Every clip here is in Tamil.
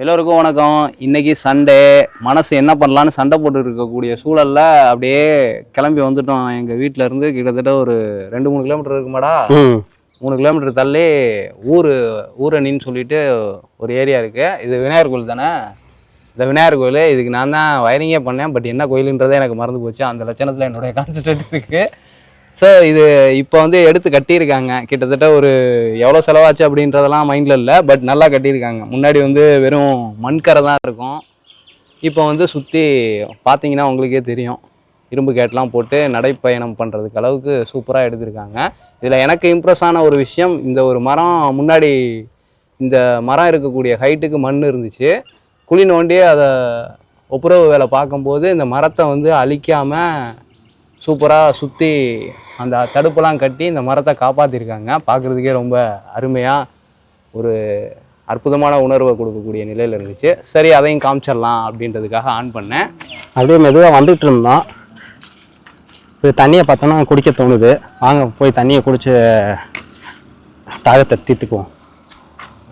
எல்லோருக்கும் வணக்கம். இன்னைக்கு சண்டே, மனசு என்ன பண்ணலான்னு சண்டை போட்டு இருக்கக்கூடிய சூழல்ல அப்படியே கிளம்பி வந்துட்டோம். எங்க வீட்டுல இருந்து கிட்டத்தட்ட ஒரு 2-3 கிலோமீட்டர் இருக்குமாடா. 3 கிலோமீட்டர் தள்ளி ஊரணின்னு சொல்லிட்டு ஒரு ஏரியா இருக்கு. இது விநாயகர் கோயில் தானே. இந்த விநாயகர் கோயில் இதுக்கு நான் தான் வயரிங்கே பண்ணேன். பட் என்ன கோயிலுன்றதே எனக்கு மறந்து போச்சு. அந்த லட்சணத்துல என்னுடைய கான்சென்ட்ரேட் இருக்கு. ஸோ இது இப்போ வந்து எடுத்து கட்டியிருக்காங்க. கிட்டத்தட்ட ஒரு எவ்வளோ செலவாச்சு அப்படின்றதெல்லாம் மைண்டில் இல்லை. பட் நல்லா கட்டியிருக்காங்க. முன்னாடி வந்து வெறும் மண்கரை தான் இருக்கும். இப்போ வந்து சுற்றி பார்த்தீங்கன்னா உங்களுக்கே தெரியும், இரும்பு கேட்லாம் போட்டு நடைப்பயணம் பண்ணுறதுக்கு அளவுக்கு சூப்பராக எடுத்திருக்காங்க. இதில் எனக்கு இம்ப்ரெஸ் ஆன ஒரு விஷயம், இந்த ஒரு மரம் முன்னாடி இந்த மரம் இருக்கக்கூடிய ஹைட்டுக்கு மண் இருந்துச்சு. குழி நோண்டி அதை ஒப்புரவு வேலை பார்க்கும்போது இந்த மரத்தை வந்து அழிக்காமல் சூப்பராக சுற்றி அந்த தடுப்பெல்லாம் கட்டி இந்த மரத்தை காப்பாற்றிருக்காங்க. பார்க்குறதுக்கே ரொம்ப அருமையாக ஒரு அற்புதமான உணர்வை கொடுக்கக்கூடிய நிலையில் இருந்துச்சு. சரி, அதையும் காமிச்சிடலாம் அப்படின்றதுக்காக ஆன் பண்ணேன். அப்படியே மெதுவாக வந்துட்டு இருந்தோம். இது தண்ணியை பார்த்தோன்னா குடிக்க தோணுது. வாங்க போய் தண்ணியை குடிச்சு தாகத்தை தீர்த்துக்குவோம்.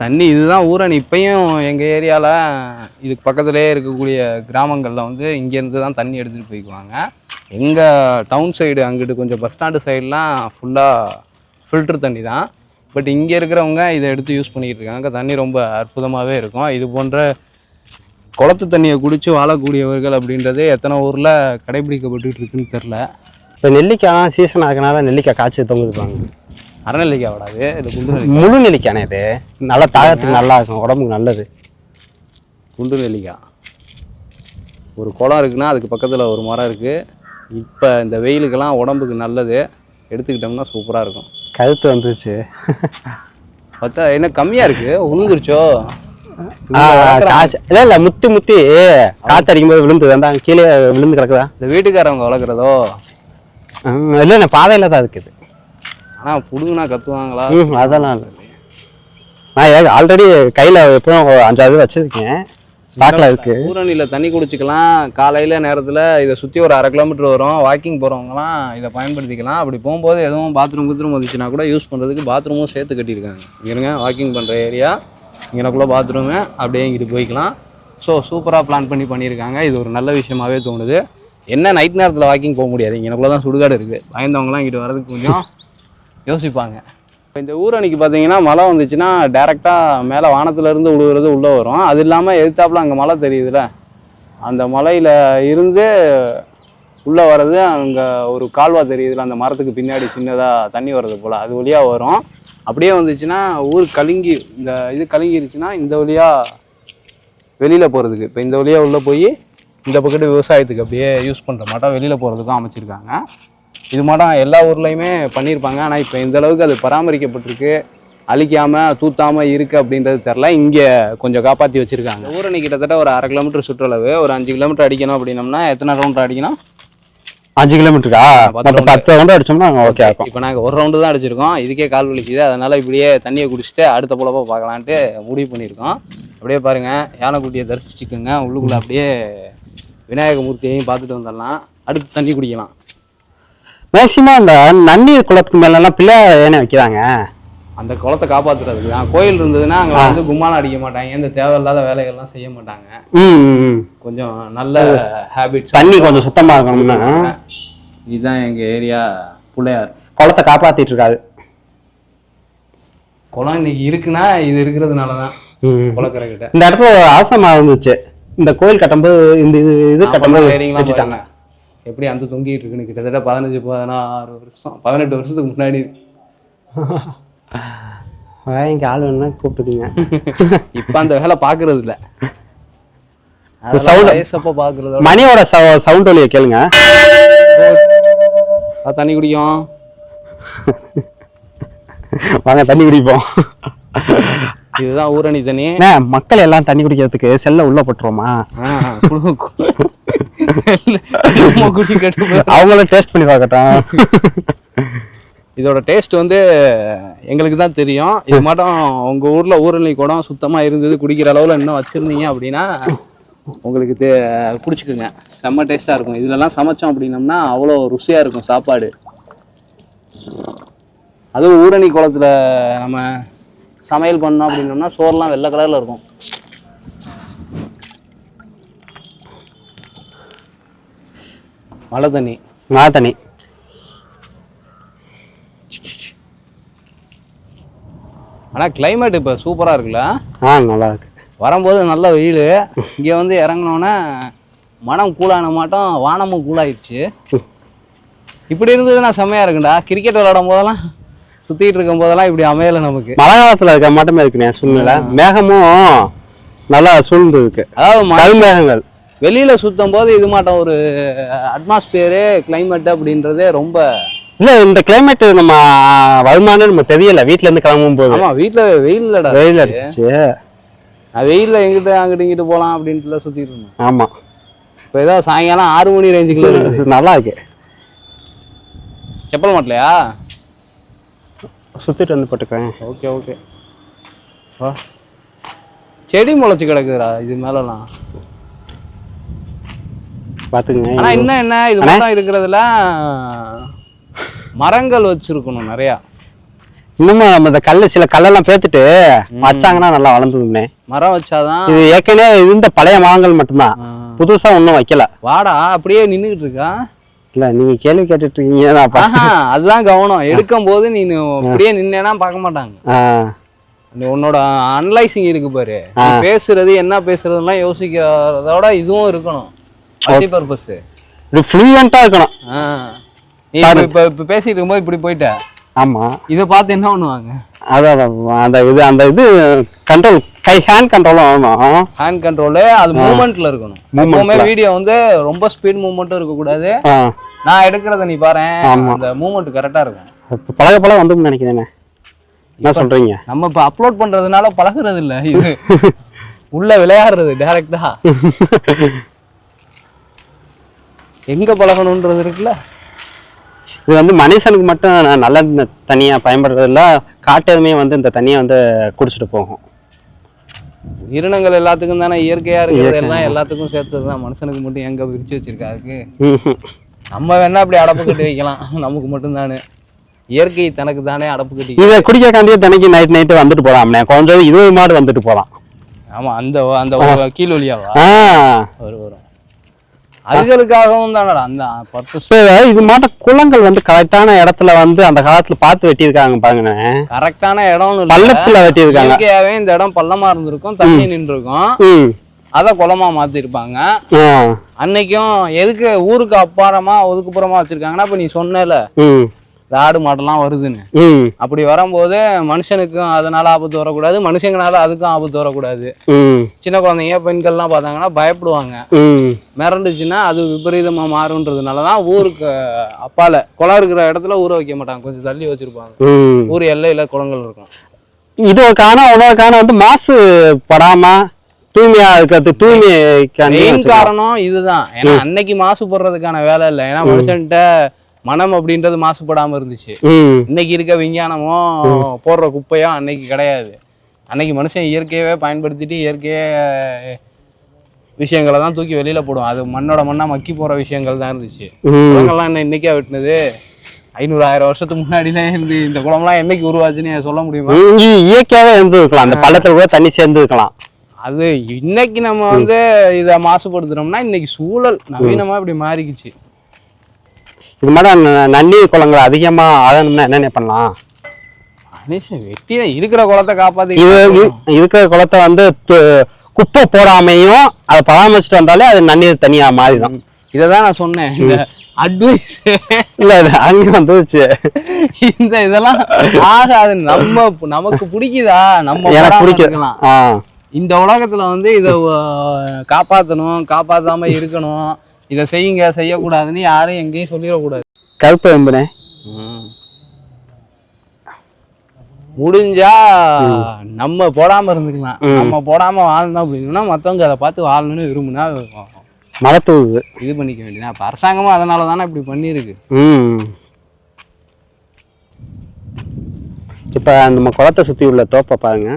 தண்ணி இதுதான் ஊரணி. இப்பயும் எங்கள் ஏரியாவில் இதுக்கு பக்கத்துலேயே இருக்கக்கூடிய கிராமங்களில் வந்து இங்கேருந்து தான் தண்ணி எடுத்துகிட்டு போய்க்குவாங்க. எங்கள் டவுன் சைடு அங்கிட்டு கொஞ்சம் பஸ் ஸ்டாண்டு சைடெலாம் ஃபுல்லாக ஃபில்ட்ரு தண்ணி தான். பட் இங்கே இருக்கிறவங்க இதை எடுத்து யூஸ் பண்ணிக்கிட்டு இருக்காங்க. தண்ணி ரொம்ப அற்புதமாகவே இருக்கும். இது போன்ற குளத்து தண்ணியை குடித்து வாழக்கூடியவர்கள் அப்படின்றது எத்தனை ஊரில் கடைபிடிக்கப்பட்டு இருக்குன்னு தெரில. இப்போ நெல்லிக்காய் சீசன் ஆகுனால நெல்லிக்காய் காய்ச்சி தொங்குதுப்பாங்க. அரைநெல்லிக்காய் விடாது, இது குண்டு நெல்லிக்காய். முழு நெல்லிக்கானே இது. நல்லா தாகத்துக்கு நல்லா இருக்கும், உடம்புக்கு நல்லது. குண்டு நெல்லிக்காய். ஒரு குளம் இருக்குன்னா அதுக்கு பக்கத்தில் ஒரு மரம் இருக்குது. இப்போ இந்த வெயிலுக்கெல்லாம் உடம்புக்கு நல்லது. எடுத்துக்கிட்டோம்னா சூப்பராக இருக்கும். கழுத்து வந்துருச்சு. பார்த்தா என்ன கம்மியாக இருக்குது, உளுந்துருச்சோ? இல்லை இல்லை, முத்தி காற்றடிக்கும் போது விழுந்து வந்தாங்க, கீழே விழுந்து கிடக்குதா? இந்த வீட்டுக்காரவங்க வளர்க்குறதோ? இல்லை இல்லை, பாதையில் தான் இருக்குது. ஆனால் புடுங்குனா கத்துவாங்களா? அதெல்லாம் இல்லை. நான் ஆல்ரெடி கையில் எப்பவும் 5-6 வச்சுருக்கேன். ஸ்டாக்ல இருக்கு. ஊரணியில் தண்ணி குடிச்சிக்கலாம். காலையில் நேரத்தில் இதை சுற்றி ஒரு 1/2 கிலோமீட்டர் வரும். வாக்கிங் போகிறவங்களாம் இதை பயன்படுத்திக்கலாம். அப்படி போகும்போது எதுவும் பாத்ரூம் வந்துச்சுன்னா கூட யூஸ் பண்ணுறதுக்கு பாத்ரூமும் சேர்த்து கட்டியிருக்காங்க. இங்கேங்க வாக்கிங் பண்ணுற ஏரியா, இங்கனக்குள்ளே பாத்ரூமு, அப்படியே இங்கிட்டு போய்க்கலாம். ஸோ சூப்பராக பிளான் பண்ணியிருக்காங்க. இது ஒரு நல்ல விஷயமாவே தோணுது. என்ன நைட் நேரத்தில் வாக்கிங் போக முடியாது, இங்கனக்குள்ளே தான் சுடுகாடு இருக்குது. பயந்தவங்களாம் இங்கிட்டு வர்றதுக்கு கொஞ்சம் யோசிப்பாங்க. இப்போ இந்த ஊரணிக்கு பார்த்தீங்கன்னா மழை வந்துச்சுன்னா டேரெக்டாக மேலே வானத்துலேருந்து விழுகிறது உள்ளே வரும். அது இல்லாமல் எதிர்த்தாப்புல அங்கே மலை தெரியுதுல்ல, அந்த மலையில் இருந்து உள்ளே வர்றது அங்கே ஒரு கால்வா தெரியுதுல்ல, அந்த மரத்துக்கு பின்னாடி சின்னதாக தண்ணி வர்றது போல், அது வழியாக வரும். அப்படியே வந்துச்சுன்னா ஊர் கலங்கி, இந்த இது கலங்கிருச்சுன்னா இந்த வழியாக வெளியில் போகிறதுக்கு, இப்போ இந்த வழியாக உள்ளே போய் இந்த பக்கத்து விவசாயத்துக்கு அப்படியே யூஸ் பண்ணுற மாட்டோம் வெளியில் போகிறதுக்கும் அமைச்சிருக்காங்க. இது மாட்டம் எல்லா ஊர்லேயுமே பண்ணியிருப்பாங்க. ஆனால் இப்போ இந்த அளவுக்கு அது பராமரிக்கப்பட்டிருக்கு, அழிக்காமல் தூத்தாமல் இருக்குது அப்படின்றது தெரில. இங்கே கொஞ்சம் காப்பாற்றி வச்சுருக்காங்க. ஊரணி கிட்டத்தட்ட ஒரு 1/2 கிலோமீட்டர் சுற்றளவு. ஒரு 5 கிலோமீட்டர் அடிக்கணும் அப்படின்னம்னா எத்தனை ரவுண்ட் அடிக்கணும்? 5 கிலோமீட்டருக்கா? 10 ரவுண்டு அடிச்சோம்னா ஓகே இருக்கும். இப்போ நாங்கள் ஒரு ரவுண்டு தான் அடிச்சிருக்கோம். இதுக்கே கால் வலிக்குது. அதனால் இப்படியே தண்ணியை குடிச்சிட்டு அடுத்த பொழப்ப பார்க்கலான்ட்டு முடிவு பண்ணியிருக்கோம். அப்படியே பாருங்கள், யானைக்குட்டியை தரிசிச்சுக்கோங்க. உள்ளுக்குள்ளே அப்படியே விநாயகமூர்த்தியையும் பார்த்துட்டு வந்துடலாம். அடுத்து தண்ணி குடிக்கலாம். மேக்சிமம் அந்த நன்னீர் குளத்துக்கு மேலாம் பிள்ளை ஏன்னா வைக்கிறாங்க. அந்த குளத்தை காப்பாற்றுறதுக்கு தான். கோயில் இருந்ததுன்னா அங்கே வந்து கும்மானம் அடிக்க மாட்டாங்க, இந்த தேவையில்லாத வேலைகள்லாம் செய்ய மாட்டாங்க. கொஞ்சம் நல்ல ஹேபிட்ஸ், தண்ணி கொஞ்சம் சுத்தமாக இருக்கணும்னா. இதுதான் எங்கள் ஏரியா பிள்ளையார். குளத்தை காப்பாற்றிட்டு இருக்காது. குளம் இன்னைக்கு இருக்குன்னா இது இருக்கிறதுனால தான். குளக்கரை கிட்ட இந்த இடத்துல ஆசமா இருந்துச்சு. இந்த கோயில் கட்டும்போது இந்த இது கட்டும்போது ஏறிங்களாம் எப்படி அந்த தொங்கிட்டு இருக்குன்னு கிட்டத்தட்ட 15-16 வருஷம் 18 வருஷத்துக்கு முன்னாடி. இங்க ஆள் வேணும்னா கூப்பிட்டுக்குங்க. இப்ப அந்த வேலை பாக்குறது இல்ல. பாக்குறது மணியோட சவுண்ட் ஒலியை கேளுங்க. தண்ணி குடிக்கும். வாங்க தண்ணி குடிப்போம். இதுதான் ஊரணி தண்ணி. மக்கள் எல்லாம் தண்ணி குடிக்கிறதுக்கு செல்ல உள்ள போட்டுருவோமா? அவங்களும் டேஸ்ட் பண்ணி பார்க்கட்டும். இதோட டேஸ்ட் வந்து எங்களுக்கு தான் தெரியும். இது மட்டும் உங்க ஊர்ல ஊரணி குடம் சுத்தமா இருந்தது, குடிக்கிற அளவுல இன்னும் வச்சிருந்தீங்க அப்படின்னா உங்களுக்கு குடிச்சுக்குங்க. செம்ம டேஸ்டா இருக்கும். இதுலலாம் சமைச்சோம் அப்படின்னம்னா அவ்வளோ ருசியா இருக்கும் சாப்பாடு. அதுவும் ஊரணி குளத்துல நம்ம சமையல் பண்ணோம் அப்படின்னோம்னா சோறுலாம் வெள்ளை கலர்ல இருக்கும். மழை தண்ணி. மழை தண்ணி. ஆனால் கிளைமேட் இப்போ சூப்பராக இருக்குல்ல? நல்லா இருக்கு. வரும்போது நல்ல வெயில், இங்கே வந்து இறங்கினோன்னே மனம் கூலான மாட்டோம், வானமும் கூலாயிடுச்சு. இப்படி இருந்ததுன்னா செம்மையாக இருக்குண்டா. கிரிக்கெட் விளையாடும் போதெல்லாம் சுற்றிட்டு இருக்கும் போதெல்லாம் இப்படி அமையலை நமக்கு. மழை காலத்தில் இருக்க மட்டுமே இருக்குண்ணே சூழ்நிலை. மேகமும் நல்லா சூழ்ந்து இருக்கு. அதாவது மேகங்கள் வெளியில் சுற்றும் போது இது மாட்டோம் ஒரு அட்மாஸ்பியரு கிளைமேட் அப்படின்றதே ரொம்ப இல்ல. இந்த கிளைமேட் நம்ம வருமானம் நம்ம தெரியல வீட்டுல இருந்து கிளம்பும் போது. ஆமா வீட்டுல வெயில் அடிச்சிச்சு. வெயில்ல எங்கிட்ட அங்கிட்டு இங்கிட்டு போலாம் அப்படின்ட்டு சுத்திட்டு இருந்தோம். ஆமா இப்ப ஏதோ சாயங்காலம் 6 மணி ரேஞ்சுக்குள்ள இருக்கு. நல்லா இருக்கு. செப்பல் மாட்டலையா? சுத்திட்டு வந்து போட்டுக்கிறேன். Okay okay. செடி முளைச்சு கிடக்குதுடா இது மேலலாம் பாத்துக்கங்க. ஆனா என்ன இது மட்டும் இருக்கிறதுல மரங்கள் வச்சிருக்கணும் நிறைய. இன்னமும் நம்ம இந்த சில கல்லெல்லாம் பேத்துட்டு வச்சாங்கன்னா நல்லா வளர்ந்துதுமே. மரம் வச்சாதான். இது ஏற்கனவே இருந்த பழைய மரங்கள் மட்டும்தான், புதுசா ஒன்னும் வைக்கல. வாடா அப்படியே நின்னுகிட்டு இருக்கா? இல்ல நீங்க கேள்வி கேட்டுட்டு இருக்கீங்க. அதுதான் கவனம். எடுக்கும் போது நீ அப்படியே நின்னேன்னா பார்க்க மாட்டாங்க. உன்னோட அனலைசிங் இருக்கு பாரு, பேசுறது என்ன பேசுறதுலாம் யோசிக்கிறதோட இதுவும் இருக்கணும். மல்டி பர்பஸ் ஃப்ளூயண்டா இருக்கணும். நீ இப்ப பேசிட்டு இருக்கும்போது இப்படி போயிட்ட. ஆமா இத பார்த்து என்ன பண்ணுவாங்க? அந்த இது கண்ட்ரோல், ஹேண்ட் கண்ட்ரோலும் ஆகணும். ஹேண்ட் கண்ட்ரோல் அது மூவ்மெண்ட்ல இருக்கணும். எப்பவுமே வீடியோ வந்து ரொம்ப ஸ்பீட் மூவ்மெண்ட்டும் இருக்க கூடாது. நான் எடுக்கிறத நீ பாரு, அந்த மூவ்மெண்ட் கரெக்டா இருக்கும். பழக வந்து நினைக்கிறேன். என்ன சொல்றீங்க? நம்ம இப்ப அப்லோட் பண்றதுனால பழகுறது இல்ல, இது உள்ள விளையாடுறது டைரக்டா. எங்க பழகணும்ன்றது இருக்குல்ல. இது வந்து மனுஷனுக்கு மட்டும் நல்ல தண்ணியா பயன்படுறதில்ல, காட்டெதுமே வந்து இந்த தண்ணியை வந்து குடிச்சிட்டு போகும். உயிரினங்கள் எல்லாத்துக்கும் தானே, இயற்கையா இருக்கிறது எல்லாம் எல்லாத்துக்கும் சேர்த்ததுதான். மனுஷனுக்கு மட்டும் எங்க விரிச்சு வச்சிருக்காருக்கு? நம்ம வேணா அப்படி அடப்பு கட்டி வைக்கலாம், நமக்கு மட்டும் தானே. இயற்கை தனக்கு தானே அடப்பு கட்டி. இதை குடிக்காண்டியே தனக்கு நைட்டு வந்துட்டு போலாம்ண்ணே. கொஞ்சம் 20 மாடு வந்துட்டு போலாம். ஆமா அந்த அந்த கீழ் வழியாவா வரும். அதுகளுக்காகவும் தானடா அந்த பர்பஸ். இது மாட்ட குளங்கள் வந்து கரெக்டான இடத்துல வந்து அந்த காலத்துல பார்த்து வெட்டியிருக்காங்க பாருங்க. கரெக்டான இடம் பள்ளத்துல வெட்டியிருக்காங்க. இயற்கையாவே இந்த இடம் பள்ளமா இருந்திருக்கும், தண்ணி நின்று இருக்கும், அத குளமா மாத்திருப்பாங்க. அன்னைக்கும் எதுக்கு ஊருக்கு அப்பாறமா ஒதுக்குப்புறமா வச்சிருக்காங்கன்னா, இப்ப நீ சொன்னல ஆடு மாடெல்லாம் வருதுன்னு, அப்படி வரும்போது மனுஷனுக்கும் அதனால ஆபத்து வரக்கூடாது, மனுஷங்கனால அதுக்கும் ஆபத்து வரக்கூடாது. சின்ன குழந்தைங்க பெண்கள்லாம் பார்த்தாங்கன்னா பயப்படுவாங்க. மிரண்டுச்சுன்னா அது விபரீதமா மாறுன்றதுனாலதான் ஊருக்கு அப்பால குளம் இருக்கிற இடத்துல ஊற வைக்க மாட்டாங்க, கொஞ்சம் தள்ளி வச்சிருப்பாங்க. ஊர் எல்லையில குளங்கள் இருக்கும். இதுக்கான உணவுக்கான வந்து மாசு படாம தூய்மையா இருக்கிறது, மெயின் காரணம் இதுதான். ஏன்னா அன்னைக்கு மாசுபடுறதுக்கான வேலை இல்லை, ஏன்னா மனுஷன்ட்ட மனம் அப்படின்றது மாசுபடாம இருந்துச்சு. இன்னைக்கு இருக்க விஞ்ஞானமும் போடுற குப்பையும் அன்னைக்கு கிடையாது. அன்னைக்கு மனுஷன் இயற்கையவே பயன்படுத்திட்டு இயற்கையே விஷயங்களை தான் தூக்கி வெளியில போடும். அது மண்ணோட மண்ணா மக்கி போற விஷயங்கள் தான் இருந்துச்சு. குளங்கள்லாம் என்ன இன்னைக்கே வெட்டினது? 500-1000 வருஷத்துக்கு முன்னாடியில இருந்து இந்த குளம்லாம் என்னைக்கு உருவாச்சுன்னு சொல்ல முடியுமா? இயற்கையாவே இருந்திருக்கலாம், அந்த பள்ளத்துல கூட தண்ணி சேர்ந்து இருக்கலாம். அது இன்னைக்கு நம்ம வந்து இதை மாசுபடுத்துறோம்னா இன்னைக்கு சூழல் நவீனமா இப்படி மாறிக்குச்சு. இது மாதிரி நன்னீர் குளங்கள் அதிகமா ஆகணும்னா என்னென்ன பண்ணலாம்? வெட்டி இருக்கிற குளத்தை காப்பாத்தி, இருக்கிற குளத்தை வந்து குப்பை போடாமையும் அதை பராமரிச்சுட்டு வந்தாலே அது நன்னீர் தனியா மாறிடும். இததான் நான் சொன்னேன், இந்த அட்வைஸ் இல்ல அங்க வந்துச்சு. இந்த இதெல்லாம் ஆகாது. நமக்கு பிடிக்குதா, நம்ம பிடிக்கலாம். இந்த உலகத்துல வந்து இத காப்பாத்தணும், காப்பாத்தாம இருக்கணும், இதை செய்யுங்க செய்யக்கூடாதுன்னு யாரும் எங்கேயும் சொல்லிடக்கூடாது. கருப்பு எம்புனே முடிஞ்சா நம்ம போடாம இருந்துக்கலாம். நம்ம போடாம வாழ்ந்தோம் அப்படின்னா மத்தவங்க அதை பார்த்து வாழணும்னு விரும்புனா மரத்தூது இது பண்ணிக்க வேண்டியதான். இப்ப அரசாங்கமும் அதனால தானே இப்படி பண்ணிருக்கு. இப்ப நம்ம குளத்தை சுத்தி உள்ள தோப்பை பாருங்க,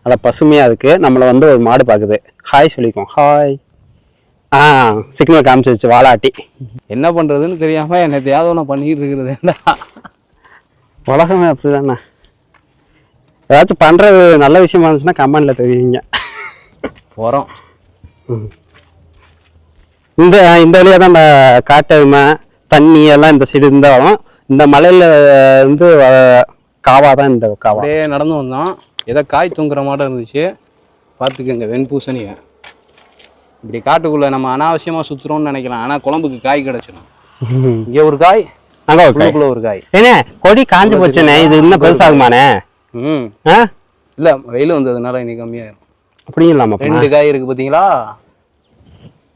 அத பசுமையா இருக்கு. நம்மள வந்து ஒரு மாடு பாக்குது, ஹாய் சொல்லிக்கும். ஹாய் சிக்னல் காமிச்சிருச்சு வாலாட்டி. என்ன பண்றதுன்னு தெரியாம என்னத்தையாவது ஒண்ணு பண்ணிட்டு இருக்கிறது. உலகமே அப்படிதானே. ஏதாச்சும் பண்றது நல்ல விஷயமா இருந்துச்சுன்னா கமெண்ட்ல தெரியுங்க. போறோம். இந்த வழியாக தான் இந்த காட்டெருமை தண்ணி எல்லாம் இந்த சைடு இருந்தாலும் இந்த மலையில வந்து காவா தான் இந்த காவா. அப்படியே நடந்து வந்தோம், ஏதோ காய் தூங்குற மாதிரி இருந்துச்சு. பார்த்துக்குங்க வெண்பூசணியை. இப்படி காட்டுக்குள்ள நம்ம அனாவசியமா சுத்துறோம்னு நினைக்கலாம், ஆனா குழம்புக்கு காய் கிடைச்சிடும். இங்க ஒரு காய், அங்க உள்ளுக்குள்ள ஒரு காய். ஏண்ணே கொடி காஞ்சு போச்சுண்ணே, இது இன்னும் பெருசாகுமாண்ணே? இல்ல வெயில் வந்ததுனால இன்னைக்கு கம்மியாயிரும். அப்படியும் இல்லாம 2 காய் இருக்கு பாத்தீங்களா.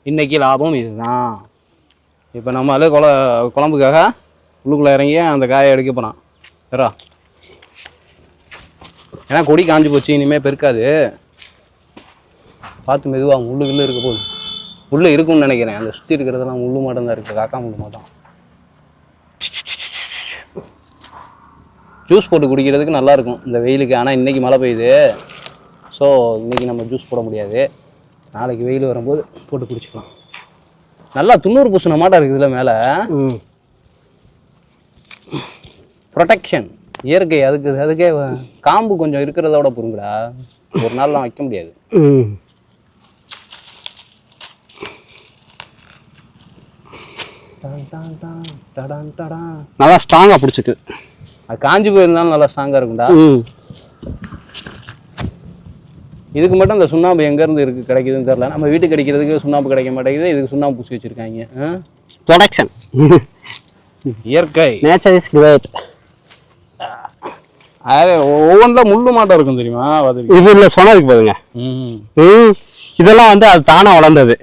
இன்னைக்கு லாபம் இதுதான். இப்ப நம்மளால குழம்புக்காக உள்ளுக்குள்ள இறங்கி அந்த காயை எடுக்க போறான். வேறா ஏன்னா கொடி காஞ்சு போச்சு, இனிமே பெருக்காது. பார்த்து மெதுவாக முள்ளுக்குள்ள இருக்க போகுது. முள்ளு இருக்கும்னு நினைக்கிறேன், அந்த சுற்றி இருக்கிறதெல்லாம் முள்ளு மட்டும் தான் இருக்குது, காக்கா முள்ளு மட்டும். ஜூஸ் போட்டு குடிக்கிறதுக்கு நல்லா இருக்கும் இந்த வெயிலுக்கு. ஆனால் இன்னைக்கு மழை பெய்யுது, ஸோ இன்னைக்கு நம்ம ஜூஸ் போட முடியாது. நாளைக்கு வெயில் வரும்போது போட்டு குடிச்சுக்கலாம். நல்லா துண்ணூறு பூசின மாட்டா இருக்குதுல மேலே. ப்ரொடெக்ஷன் இயற்கை, அதுக்கே காம்பு கொஞ்சம் இருக்கிறதோட பொருங்கடா, ஒரு நாள்லாம் வைக்க முடியாது. நல்லா ஸ்ட்ராங்கா பிடிச்சிருக்கு. அது காஞ்சி போயிருந்தாலும் நல்லா ஸ்ட்ராங்கா இருக்கும்டா. இதுக்கு மட்டும் இந்த சுண்ணாம்பு எங்க இருந்து இருக்கு கிடைக்குதுன்னு தெரியல. நம்ம வீட்டுக்கு கிடைக்கிறதுக்கு சுண்ணாம்பு கிடைக்க மாட்டேங்குது, இதுக்கு சுண்ணாம்பு பூசி வச்சிருக்காங்க. ப்ரொடக்ஷன், இயற்கை, நேச்சர் இஸ் கிரேட். ஒவ்வொன்றுல முள்ளு மாட்டம் இருக்கும் தெரியுமா? இது இல்ல சொன்னதுக்கு பாருங்க, இதெல்லாம் வந்து அது தானா வளர்ந்தது.